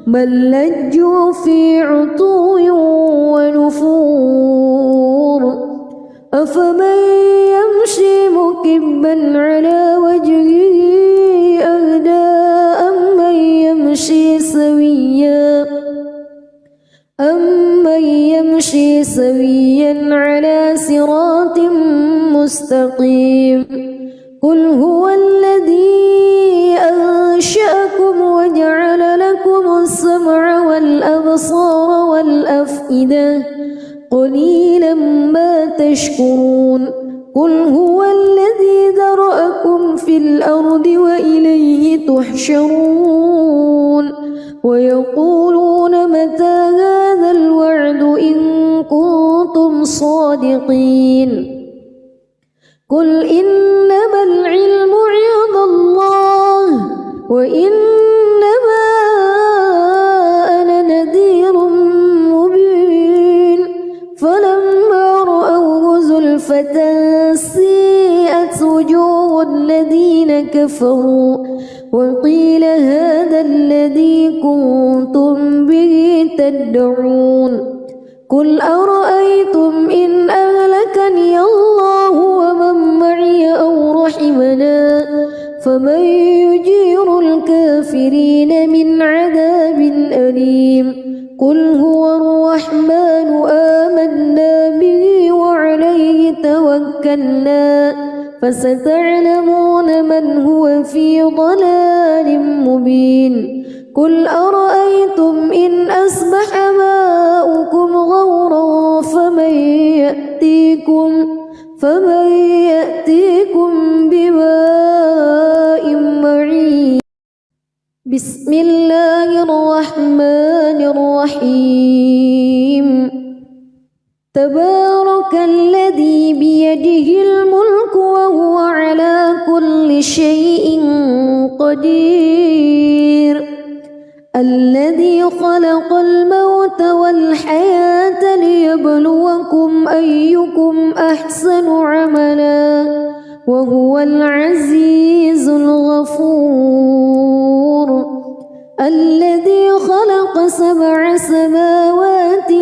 بل لجوا في عتو ونفور أفمن يمشي مكبا على وجهه أهدى أمن يمشي سويا على صراط مستقيم قل هو الذي أنشأكم وجعل لكم السمع والأبصار والأفئدة قليلا ما تشكرون قل هو الذي ذرأكم في الأرض وإليه تحشرون ويقولون متى هذا الوعد إن كنتم صادقين قل إنما العلم عند الله وإنما أنا نذير مبين فلما رأوه زلفة سيئت وجوه الذين كفروا وقيل هذا الذي كنتم به تدعون قل أرأيتم إن أهلكني الله ومن معي أو رحمنا فمن يجير الكافرين من عذاب أليم قل هو الرحمن آمنا به وعليه توكلنا فستعلمون من هو في ضلال مبين قل أرأيتم إن أصبح ماؤكم غورا فمن يأتيكم بماء معين بسم الله الرحمن الرحيم تبارك الذي بيده الملك وهو على كل شيء قدير الذي خلق الموت والحياة ليبلوكم أيكم أحسن عملا وهو العزيز الغفور الذي خلق 7 سماوات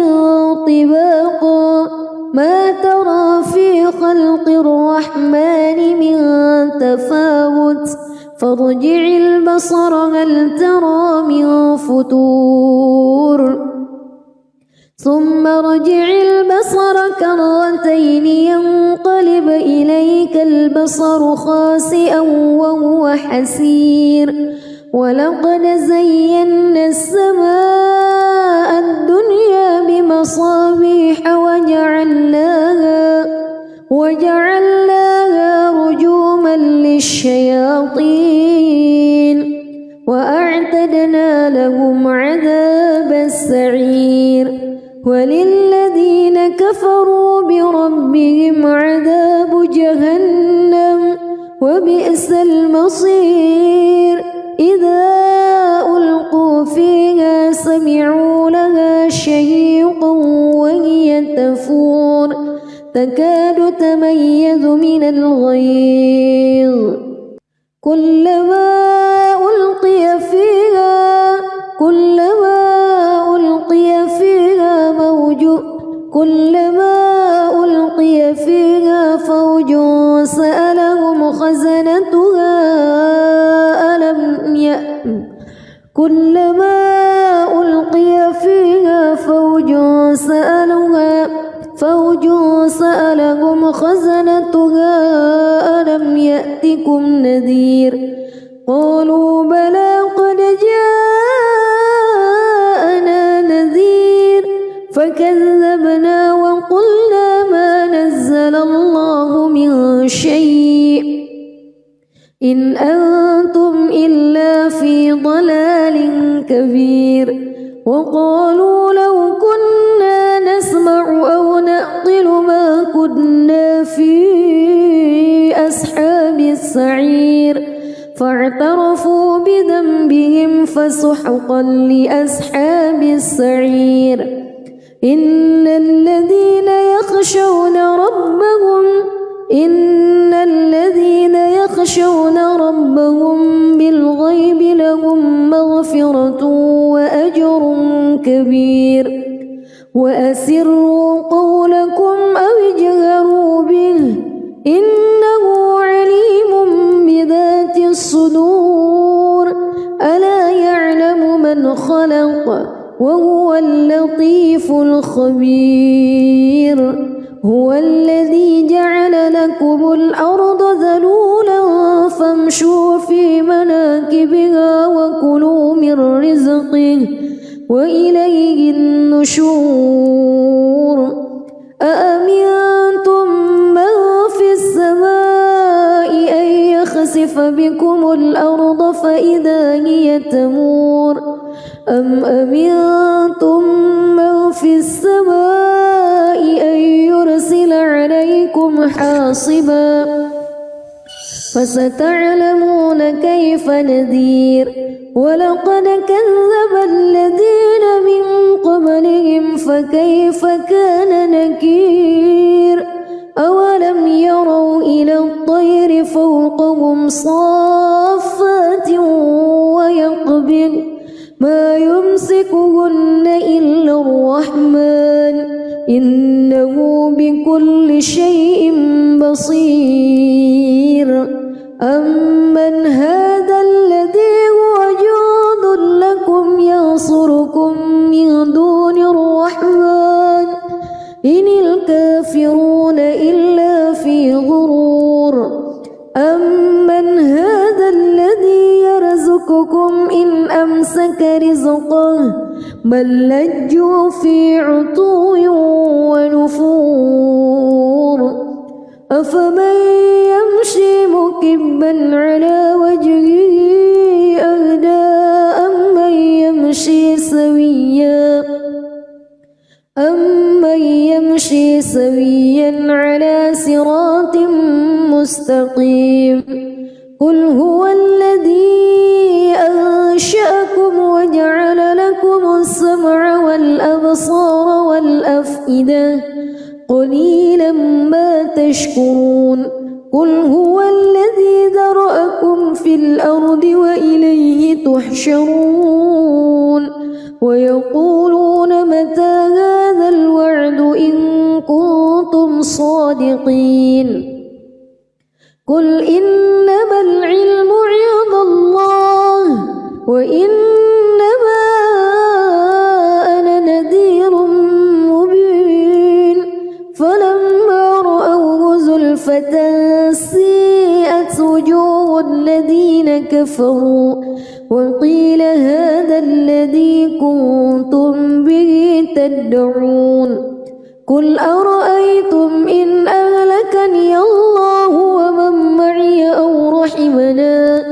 طباقا ما ترى في خلق الرحمن من تفاوت فارجع البصر هل ترى من فتور ثم ارجع البصر كرتين ينقلب إليك البصر خاسئا وهو حسير ولقد زينا السماء الدنيا بمصابيح وجعلناها رجوما للشياطين وأعتدنا لهم عذاب السعير وللذين كفروا بربهم عذاب جهنم وبئس المصير إذا ألقوا فيها سمعوا لها شهيقا وهي تفور تكاد تميز من الغيظ كلما ألقي فيها فوج سألهم خزنتها ألم يأتكم نذير قالوا بلى قد جاءنا نذير فكذبنا وقلنا ما نزل الله من شيء إن أنتم إلا في ضلال كبير وقالوا لو كنا نسمع أو نعقل ما كنا في أصحاب السعير فاعترفوا بذنبهم فسحقا لأصحاب السعير إن الذين يخشون ربهم بالغيب لهم مغفرة وأجر كبير وأسروا قولكم أو اجهروا به إنه عليم بذات الصدور ألا يعلم من خلق وهو اللطيف الخبير هو الذي جعل لكم الأرض ذلولا فامشوا في مناكبها وكلوا من رزقه وإليه النشور أأمنتم من في السماء أن يخسف بكم الأرض فإذا هي تمور أم أمنتم من في السماء أن يرسل عليكم حاصبا فستعلمون كيف نذير ولقد كذب الذين من قبلهم فكيف كان نكير أولم يروا إلى الطير فوقهم صافات ويقبض ما يمسكهن إلا الرحمن إنه بكل شيء بصير أمن هذا الذي هو جند لكم ينصركم من دون الرحمن إن الكافرون إلا في غرور أمن هذا الذي يرزقكم إن أمسك رزقه بل لجوا في عتو ونفور أفمن يمشي مكبا على وجهه أهدى أمن يمشي سويا على صراط مستقيم قل هو الذي أنشأكم وجعل لكم السمع والأبصار والأفئدة قليلا ما تشكرون قل هو الذي ذرأكم في الأرض وإليه تحشرون ويقولون متى هذا الوعد إن كنتم صادقين قل إنما العلم عند الله وإنما أنا نذير مبين فلما رأوه زلفة سيئت وجوه الذين كفروا وقيل هذا الذي كنتم به تدعون قل أرأيتم إن أهلكني الله ومن معي أو رحمنا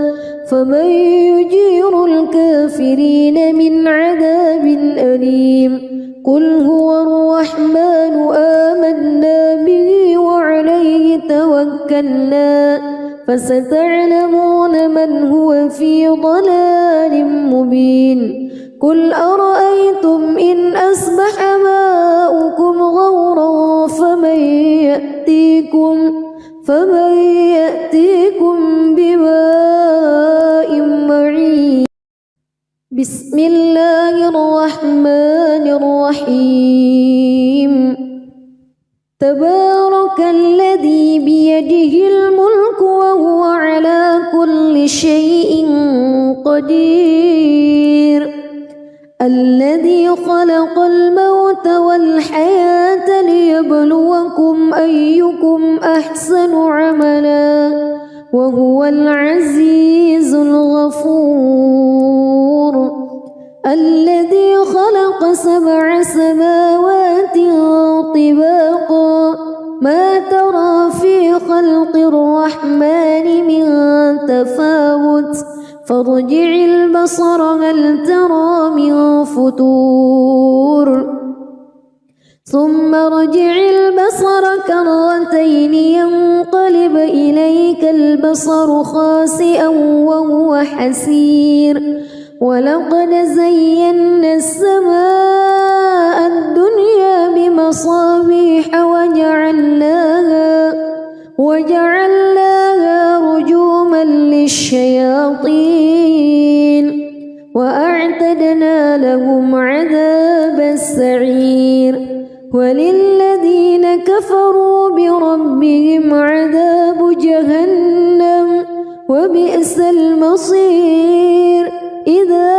فمن يجير الكافرين من عذاب أليم قل هو الرحمن آمنا به وعليه توكلنا فستعلمون من هو في ضلال مبين قل أرأيتم إن أصبح ماؤكم غورا فمن يأتيكم بماء معين بسم الله الرحمن الرحيم تبارك الذي بيده الملك وهو على كل شيء قدير الذي خلق الموت والحياة ليبلوكم أيكم أحسن عملا وهو العزيز الغفور الذي خلق 7 سماوات طباقا ما ترى في خلق الرحمن من تفاوت فارجع البصر هل ترى من فتور ثم ارجع البصر كرتين ينقلب إليك البصر خاسئا وهو حسير ولقد زينا السماء الدنيا بمصابيح وجعلناها رجوما للشياطين وأعتدنا لهم عذاب السعير وللذين كفروا بربهم عذاب جهنم وبئس المصير إذا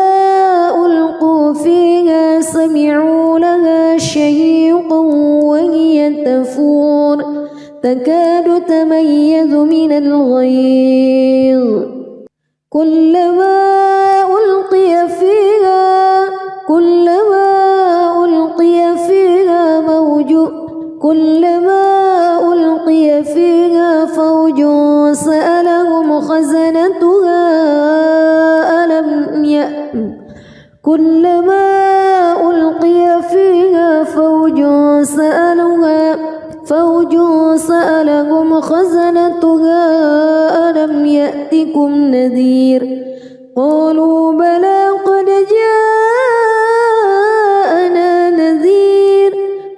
ألقوا فيها سمعوا لها شهيقا وهي تفور تكاد تميز من الغيظ كلما ألقي فيها فوج سألهم خزنتها ألم يأتكم نذير قالوا بلى قد جاءنا نذير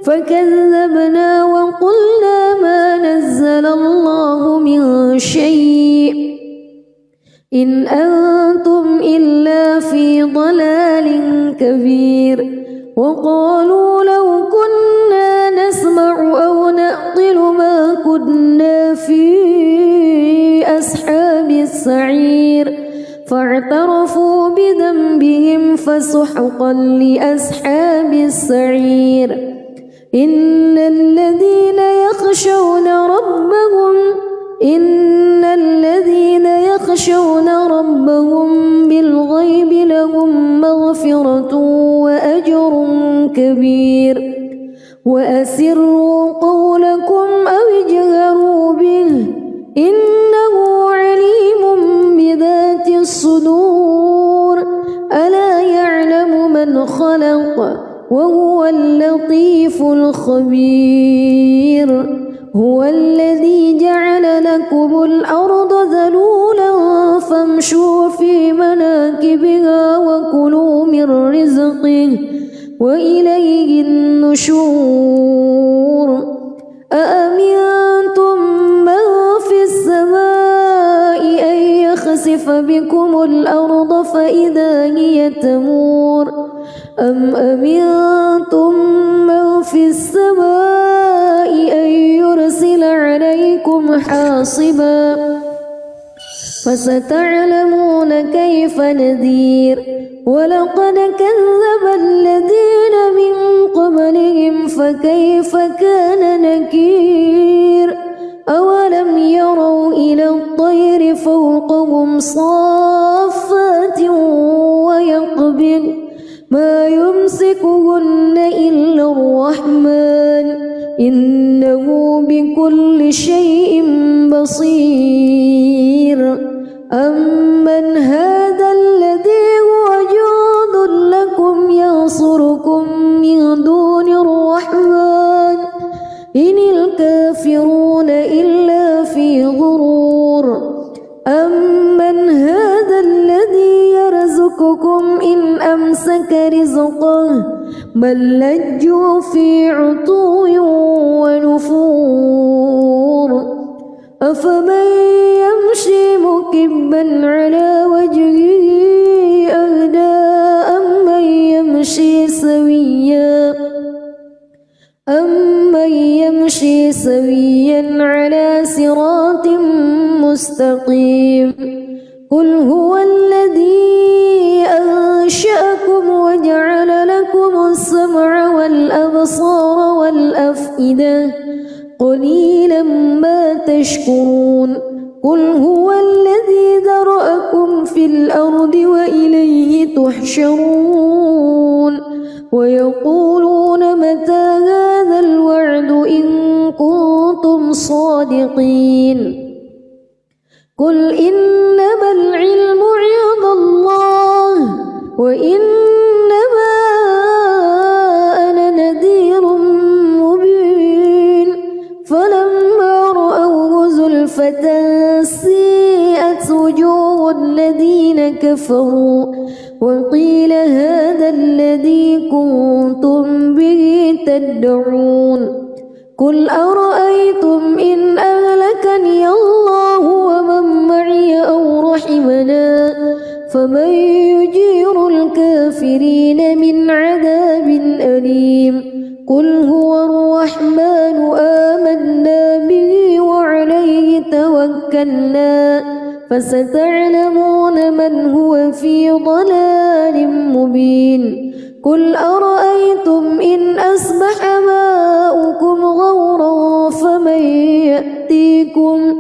فكذبنا وقلنا ما نزل الله من شيء إن أنتم إلا في ضلال كبير وقالوا لو كنا نسمع أو نعقل ما كنا في أصحاب السعير فاعترفوا بذنبهم فسحقا لأصحاب السعير إن الذين يخشون ربهم بالغيب لهم مغفرة وأجر كبير وأسروا قولكم أو اجهروا خبير هو الذي جعل لكم الأرض ذلولا فامشوا في مناكبها وكلوا من رزقه وإليه النشور أأمنتم من في السماء أن يخسف بكم الأرض فإذا هي تمور أم أمنتم من في السماء أن يرسل عليكم حاصبا فستعلمون كيف نذير ولقد كذب الذين من قبلهم فكيف كان نكير أولم يروا إلى الطير فوقهم صافات ويقبض ما يمسكهن إلا الرحمن إنه بكل شيء بصير أمن هذا الذي هو جند لكم ينصركم من دون الرحمن إن الكافرون إلا في غرور أمن هذا الذي يرزقكم إن أمسك رزقه بل لجوا في عتو ونفور أفمن يمشي مكبا على وجهه أهدى أمن يمشي سويا على صراط مستقيم قل هو الذي أنشأكم وجعل لكم السمع والأبصار والأفئدة قليلا ما تشكرون قل هو الذي ذرأكم في الأرض وإليه تحشرون ويقولون متى هذا الوعد إن كنتم صادقين قل إنما العلم عند الله وإنما أنا نذير مبين فلما رأوه زلفة سيئت وجوه الذين كفروا وقيل هذا الذي كنتم به تدعون قل أرأيتم إن أهلكني الله ومن معي أو رحمنا فمن يجير الكافرين من عذاب أليم قل هو الرحمن آمنا به وعليه توكلنا فستعلمون من هو في ضلال مبين قل أرأيتم إن أصبح ماؤكم غورا فمن يأتيكم